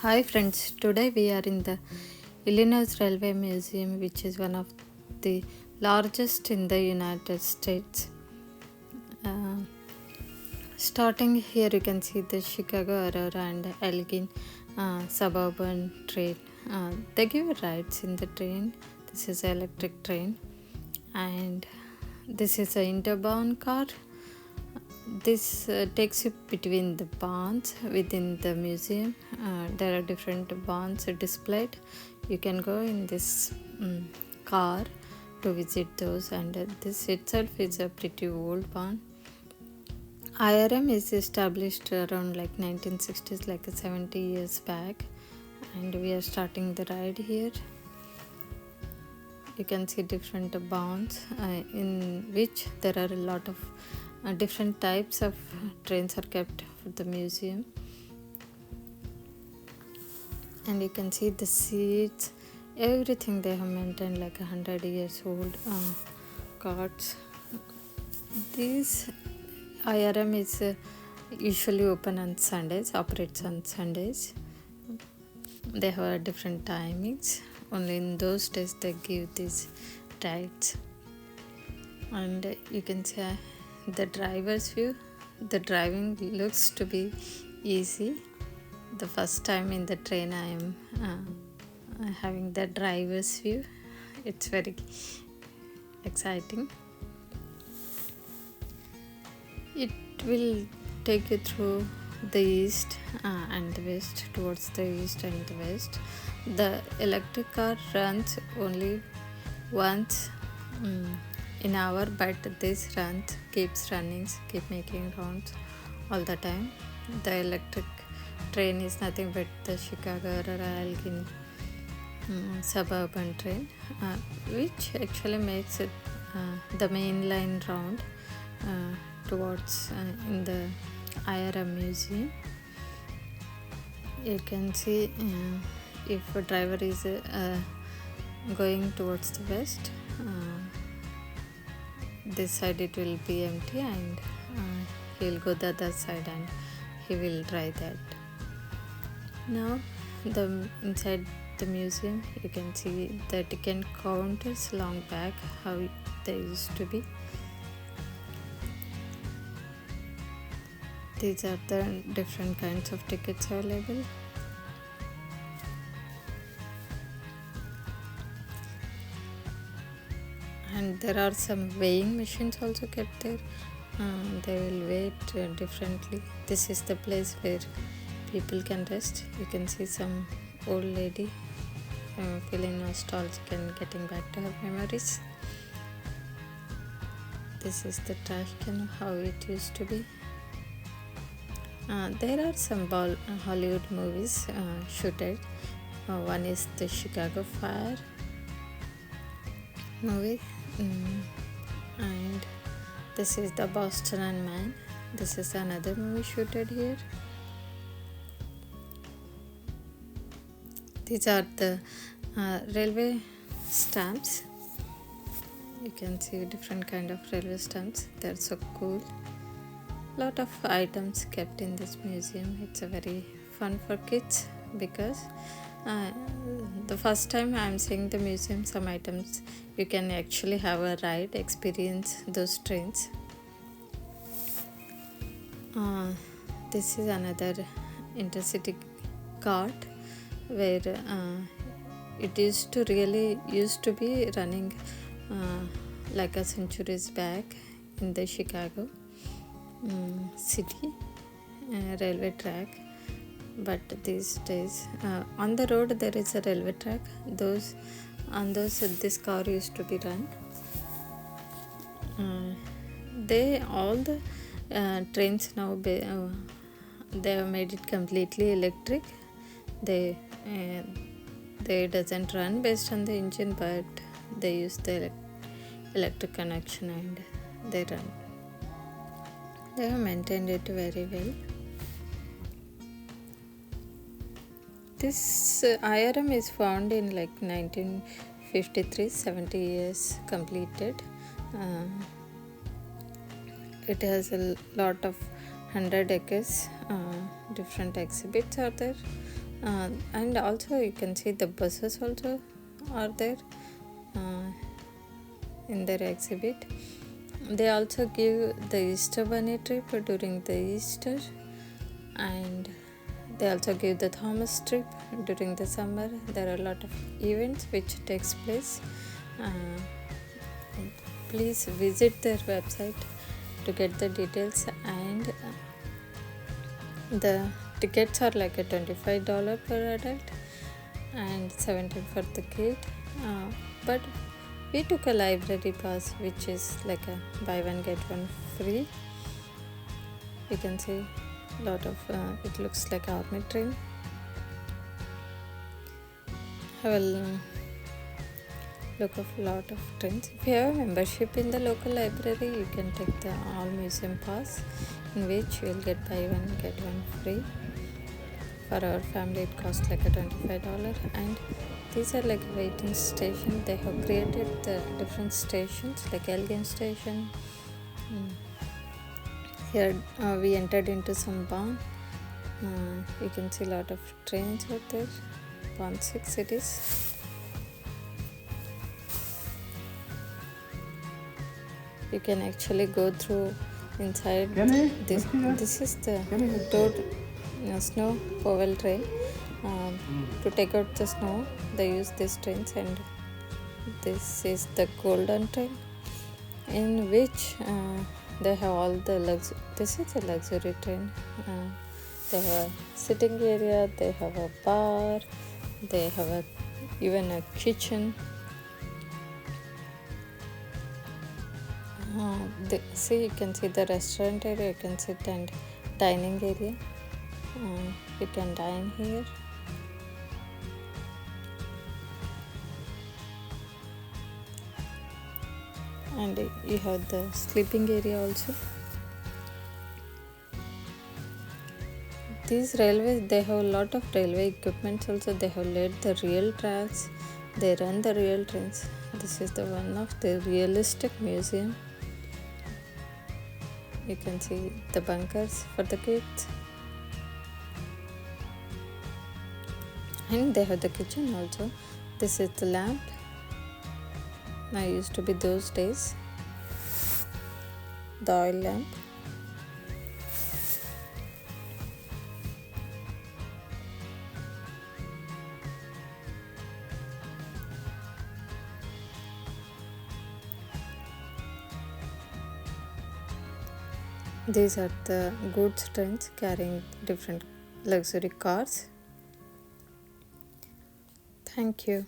Hi friends, today we are in the Illinois Railway Museum, which is one of the largest in the United States. Uh, Starting here, you can see the Chicago Aurora and Elgin suburban train. They give rides in the train. This is an electric train, and this is an Interurban car. This takes you between the barns within the museum. There are different barns displayed. You can go in this car to visit those, and this itself is a pretty old barn. IRM is established around like 1960s, like 70 years back, and we are starting the ride here. You can see different barns in which there are a lot of different types of trains are kept for the museum, and you can see the seats, everything they have maintained like 100 years old carts. This IRM is usually open on Sundays, operates on Sundays. They have different timings. Only in those days they give these rides. And you can see the driver's view. The driving looks to be easy. The first time in the train I am having the driver's view. It's very exciting. It will take you through the east and the west, towards the east and the west. The electric car runs only once in hour, but this runs, keeps running, keep making rounds all the time. The electric train is nothing but the Chicago Elgin suburban train, which actually makes it the main line round towards in the IRM museum. You can see if a driver is going towards the west, this side it will be empty, and he will go the other side and he will drive that. Now inside the museum you can see the ticket counters long back, how they used to be. These are the different kinds of tickets available. And there are some weighing machines also kept there. They will weigh it differently. This is the place where people can rest. You can see some old lady feeling nostalgic and getting back to her memories. This is the trash can, how it used to be. There are some Hollywood movies shooted. One is the Chicago Fire movie, and this is the Boston and Man. This is another movie shooted here. These are the railway stamps. You can see different kind of railway stamps. They're so cool. Lot of items kept in this museum. It's a very fun for kids because the first time I'm seeing the museum, some items you can actually have a ride, experience those trains. This is another intercity cart where it used to be running like a centuries back in the Chicago city railway track. But these days on the road there is a railway track. This car used to be run. All the trains now they have made it completely electric. They doesn't run based on the engine, but they use the electric connection and they run. They have maintained it very well. This IRM is found in like 1953, 70 years completed. It has a lot of 100 acres. Different exhibits are there. And also you can see the buses also are there in their exhibit. They also give the Easter bunny trip during the Easter, and they also give the Thomas trip during the summer. There are a lot of events which takes place. Please visit their website to get the details, and the tickets are like a $25 per adult and 17 for the kid. But we took a library pass, which is like a buy one get one free. You can see a lot of it looks like army train. Have a look of lot of trains. If you have a membership in the local library, you can take the all museum pass, in which you will get buy one get one free. For our family it costs like a $25, and these are like a waiting station. They have created the different stations like Elgin station. Here we entered into some barn. You can see a lot of trains out there. Barn 6 it is. You can actually go through inside. This is the road snow powell train. To take out the snow, they use these trains, and this is the golden train, in which they have all the this is a luxury train. They have a sitting area, they have a bar, they have even a kitchen. See, you can see the restaurant area, you can sit, and dining area. You can dine here. And you have the sleeping area also. These railways, they have a lot of railway equipment also. They have laid the real tracks, they run the real trains. This is the one of the realistic museum. You can see the bunkers for the kids, and they have the kitchen also. This is the lamp. Now used to be those days, the oil lamp. These are the goods trains carrying different luxury cars. Thank you.